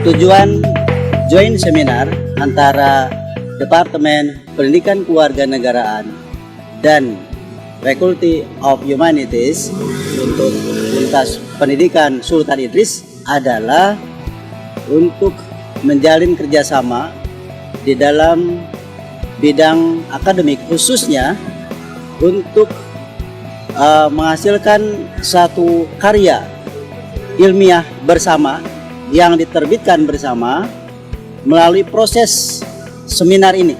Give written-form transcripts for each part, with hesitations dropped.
Tujuan joint seminar antara Departemen Pendidikan Kewarganegaraan dan Faculty of Humanities untuk Universitas Pendidikan Sultan Idris adalah untuk menjalin kerjasama di dalam bidang akademik, khususnya untuk menghasilkan satu karya ilmiah bersama yang diterbitkan bersama melalui proses seminar ini.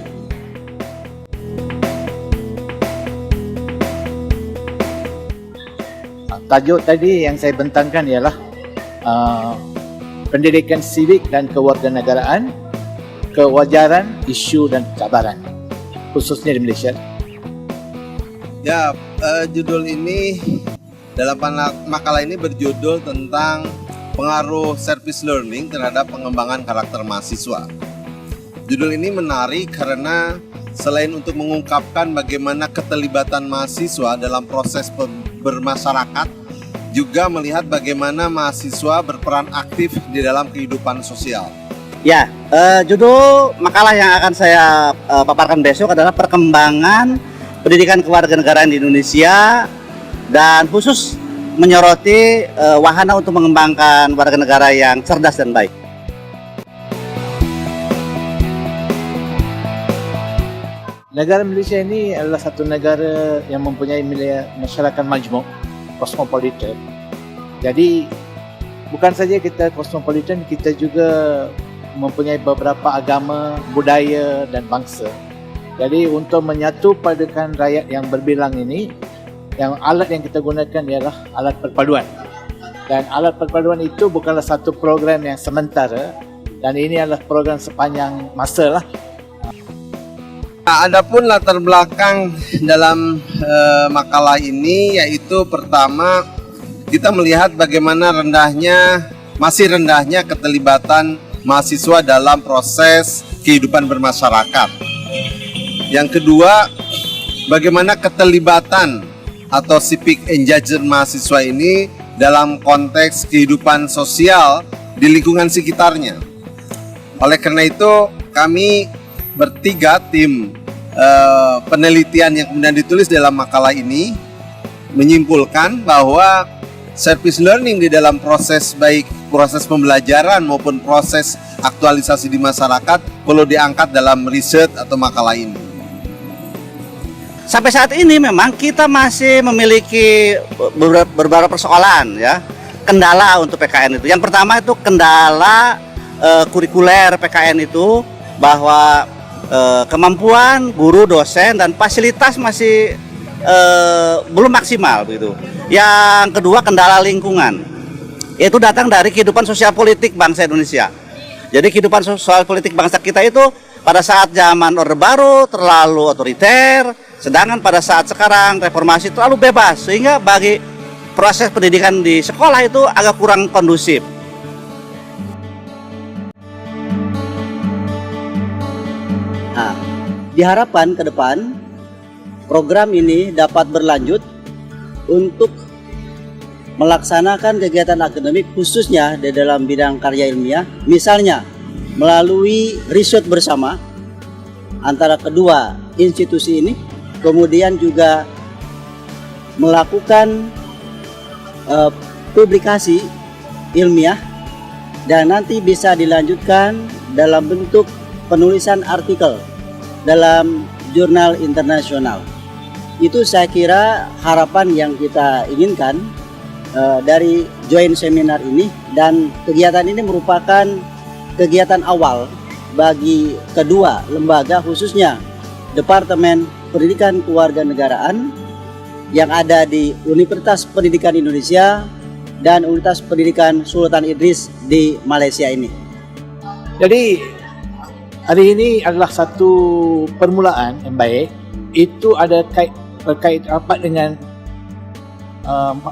Tajuk tadi yang saya bentangkan ialah pendidikan sivik dan kewarganegaraan, kewajaran, isu dan kecabaran, khususnya di Malaysia. Ya, judul ini dalam makalah ini berjudul tentang pengaruh service learning terhadap pengembangan karakter mahasiswa. Judul ini menarik karena selain untuk mengungkapkan bagaimana keterlibatan mahasiswa dalam proses bermasyarakat, juga melihat bagaimana mahasiswa berperan aktif di dalam kehidupan sosial. Ya, judul makalah yang akan saya paparkan besok adalah perkembangan pendidikan kewarganegaraan di Indonesia, dan khusus menyoroti wahana untuk mengembangkan warga negara yang cerdas dan baik. Negara Malaysia ini adalah satu negara yang mempunyai masyarakat majmuk, kosmopolitan. Jadi bukan saja kita kosmopolitan, kita juga mempunyai beberapa agama, budaya dan bangsa. Jadi untuk menyatu padakan rakyat yang berbilang ini, yang alat yang kita gunakan ialah alat perpaduan. Dan alat perpaduan itu bukanlah satu program yang sementara, dan ini adalah program sepanjang masa lah. Adapun latar belakang dalam makalah ini, yaitu pertama kita melihat bagaimana masih rendahnya keterlibatan mahasiswa dalam proses kehidupan bermasyarakat. Yang kedua, bagaimana keterlibatan atau civic engagement mahasiswa ini dalam konteks kehidupan sosial di lingkungan sekitarnya. Oleh karena itu, kami bertiga tim penelitian yang kemudian ditulis dalam makalah ini menyimpulkan bahwa service learning di dalam proses baik proses pembelajaran maupun proses aktualisasi di masyarakat perlu diangkat dalam riset atau makalah ini. Sampai saat ini memang kita masih memiliki beberapa persoalan, ya, kendala untuk PKN itu. Yang pertama itu kendala kurikuler PKN itu, bahwa kemampuan guru, dosen dan fasilitas masih belum maksimal begitu. Yang kedua, kendala lingkungan, yaitu datang dari kehidupan sosial politik bangsa Indonesia. Jadi kehidupan sosial politik bangsa kita itu pada saat zaman Orde Baru terlalu otoriter, sedangkan pada saat sekarang reformasi terlalu bebas, sehingga bagi proses pendidikan di sekolah itu agak kurang kondusif. Nah, diharapkan ke depan program ini dapat berlanjut untuk melaksanakan kegiatan akademik khususnya di dalam bidang karya ilmiah, misalnya melalui riset bersama antara kedua institusi ini, kemudian juga melakukan publikasi ilmiah, dan nanti bisa dilanjutkan dalam bentuk penulisan artikel dalam jurnal internasional. Itu saya kira harapan yang kita inginkan dari joint seminar ini, dan kegiatan ini merupakan kegiatan awal bagi kedua lembaga, khususnya Departemen Pendidikan Kewarganegaraan yang ada di Universitas Pendidikan Indonesia dan Universitas Pendidikan Sultan Idris di Malaysia ini. Jadi hari ini adalah satu permulaan yang baik. Itu ada terkait rapat dengan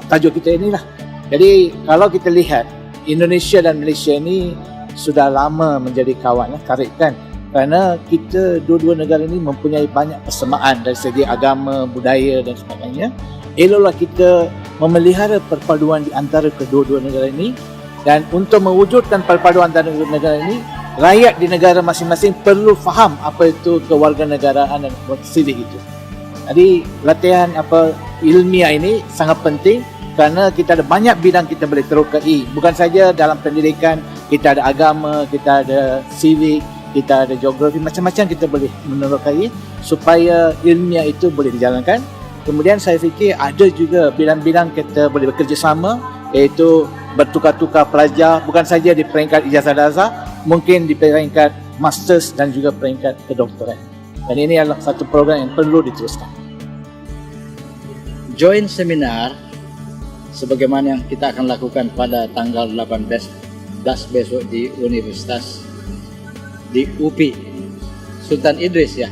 tajuk kita inilah. Jadi kalau kita lihat, Indonesia dan Malaysia ini sudah lama menjadi kawan, karib kan, kerana kita dua-dua negara ini mempunyai banyak persamaan dari segi agama, budaya dan sebagainya. Eloklah kita memelihara perpaduan di antara kedua-dua negara ini Dan untuk mewujudkan perpaduan antara negara ini, rakyat di negara masing-masing perlu faham apa itu kewarganegaraan dan civic itu. Jadi latihan ilmiah ini sangat penting kerana kita ada banyak bidang kita boleh terokai. Bukan saja dalam pendidikan, kita ada agama, kita ada civic, kita ada geografi, macam-macam kita boleh menerokai supaya ilmiah itu boleh dijalankan. Kemudian saya fikir ada juga bidang-bidang kita boleh bekerjasama, iaitu bertukar-tukar pelajar, bukan saja di peringkat ijazah darjah, mungkin di peringkat masters dan juga peringkat kedoktoran. Dan ini adalah satu program yang perlu diteruskan. Join seminar sebagaimana yang kita akan lakukan pada tanggal 18 besok di Universitas di UPI Sultan Idris ya.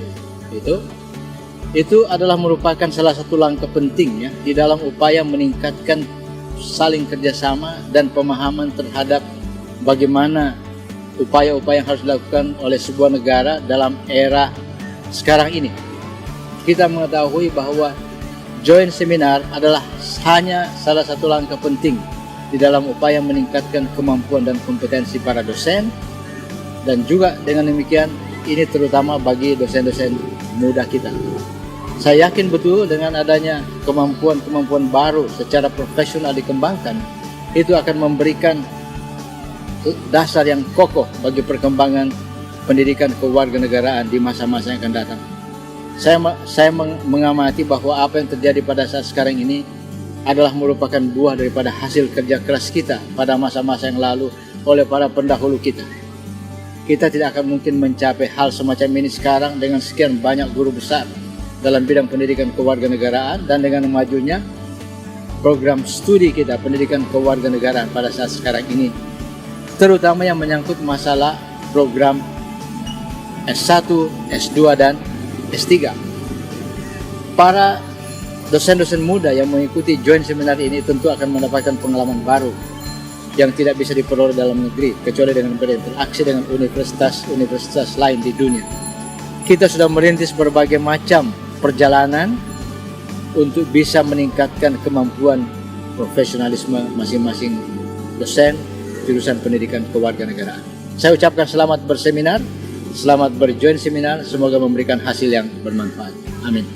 Itu adalah merupakan salah satu langkah penting ya di dalam upaya meningkatkan saling kerjasama dan pemahaman terhadap bagaimana upaya-upaya yang harus dilakukan oleh sebuah negara dalam era sekarang ini. Kita mengetahui bahwa joint seminar adalah hanya salah satu langkah penting di dalam upaya meningkatkan kemampuan dan kompetensi para dosen, dan juga dengan demikian ini terutama bagi dosen-dosen muda kita. Saya yakin betul dengan adanya kemampuan-kemampuan baru secara profesional dikembangkan, itu akan memberikan dasar yang kokoh bagi perkembangan pendidikan kewarganegaraan di masa-masa yang akan datang. Saya mengamati bahwa apa yang terjadi pada saat sekarang ini adalah merupakan buah daripada hasil kerja keras kita pada masa-masa yang lalu oleh para pendahulu kita. Kita tidak akan mungkin mencapai hal semacam ini sekarang dengan sekian banyak guru besar dalam bidang pendidikan kewarganegaraan dan dengan majunya program studi kita pendidikan kewarganegaraan pada saat sekarang ini, terutama yang menyangkut masalah program S1, S2 dan S3. Para dosen-dosen muda yang mengikuti joint seminar ini tentu akan mendapatkan pengalaman baru yang tidak bisa diperoleh dalam negeri kecuali dengan berinteraksi dengan universitas-universitas lain di dunia. Kita sudah merintis berbagai macam perjalanan untuk bisa meningkatkan kemampuan profesionalisme masing-masing dosen jurusan pendidikan kewarganegaraan. Saya ucapkan selamat berseminar, selamat berjoin seminar, semoga memberikan hasil yang bermanfaat. Amin.